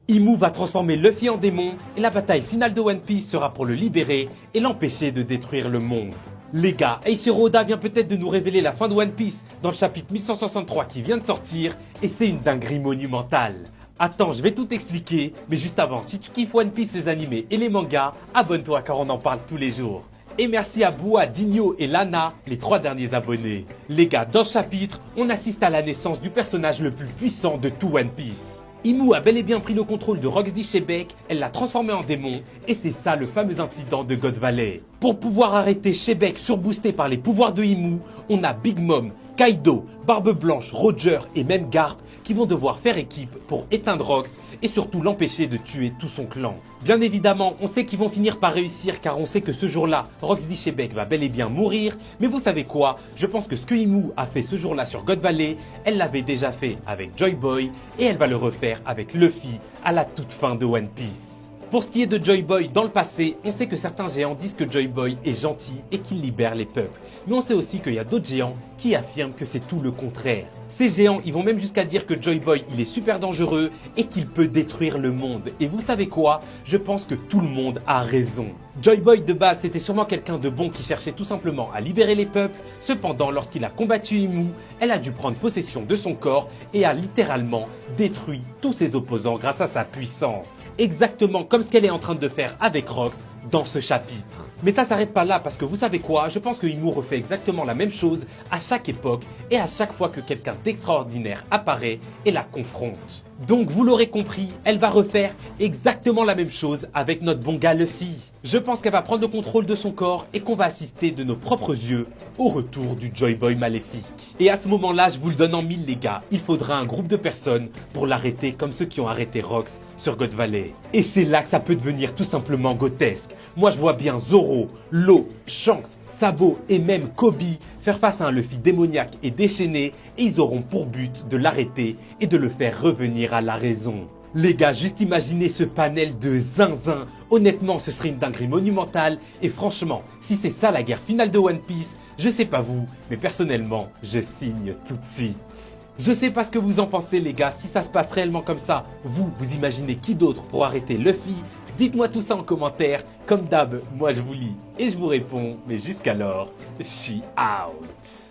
Imu va transformer Luffy en démon et la bataille finale de One Piece sera pour le libérer et l'empêcher de détruire le monde. Les gars, Eiichiro Oda vient peut-être de nous révéler la fin de One Piece dans le chapitre 1163 qui vient de sortir et c'est une dinguerie monumentale. Attends, je vais tout expliquer, mais juste avant, si tu kiffes One Piece, les animés et les mangas, abonne-toi car on en parle tous les jours. Et merci à Boua, Digno et Lana, les 3 derniers abonnés. Les gars, dans ce chapitre, on assiste à la naissance du personnage le plus puissant de tout One Piece. Imu a bel et bien pris le contrôle de Rox D. Shebeck, elle l'a transformé en démon, et c'est ça le fameux incident de God Valley. Pour pouvoir arrêter Shebeck surboosté par les pouvoirs de Imu, on a Big Mom, Kaido, Barbe Blanche, Roger et même Garp qui vont devoir faire équipe pour éteindre Rox et surtout l'empêcher de tuer tout son clan. Bien évidemment, on sait qu'ils vont finir par réussir car on sait que ce jour-là, Rox D. Shebeck va bel et bien mourir, mais vous savez quoi? Je pense que ce que Imu a fait ce jour-là sur God Valley, elle l'avait déjà fait avec Joy Boy et elle va le refaire avec Luffy à la toute fin de One Piece. Pour ce qui est de Joy Boy, dans le passé, on sait que certains géants disent que Joy Boy est gentil et qu'il libère les peuples. Mais on sait aussi qu'il y a d'autres géants qui affirment que c'est tout le contraire. Ces géants, ils vont même jusqu'à dire que Joy Boy, il est super dangereux et qu'il peut détruire le monde. Et vous savez quoi? Je pense que tout le monde a raison. Joy Boy de base, c'était sûrement quelqu'un de bon qui cherchait tout simplement à libérer les peuples. Cependant, lorsqu'il a combattu Imu, elle a dû prendre possession de son corps et a littéralement détruit tous ses opposants grâce à sa puissance. Exactement comme ce qu'elle est en train de faire avec Rox dans ce chapitre. Mais ça s'arrête pas là parce que vous savez quoi? Je pense que Imu refait exactement la même chose à chaque époque et à chaque fois que quelqu'un d'extraordinaire apparaît et la confronte. Donc vous l'aurez compris, elle va refaire exactement la même chose avec notre bon gars Luffy. Je pense qu'elle va prendre le contrôle de son corps et qu'on va assister de nos propres yeux au retour du Joy Boy maléfique. Et à ce moment-là, je vous le donne en mille les gars, il faudra un groupe de personnes pour l'arrêter comme ceux qui ont arrêté Rox sur God Valley. Et c'est là que ça peut devenir tout simplement grotesque. Moi je vois bien Zoro, Law, Shanks, Sabo et même Kobe faire face à un Luffy démoniaque et déchaîné et ils auront pour but de l'arrêter et de le faire revenir à la raison. Les gars, juste imaginez ce panel de zinzin. Honnêtement, ce serait une dinguerie monumentale. Et franchement, si c'est ça la guerre finale de One Piece, je sais pas vous, mais personnellement, je signe tout de suite. Je sais pas ce que vous en pensez les gars, si ça se passe réellement comme ça, vous imaginez qui d'autre pour arrêter Luffy? Dites-moi tout ça en commentaire. Comme d'hab, moi je vous lis et je vous réponds. Mais jusqu'alors, je suis out.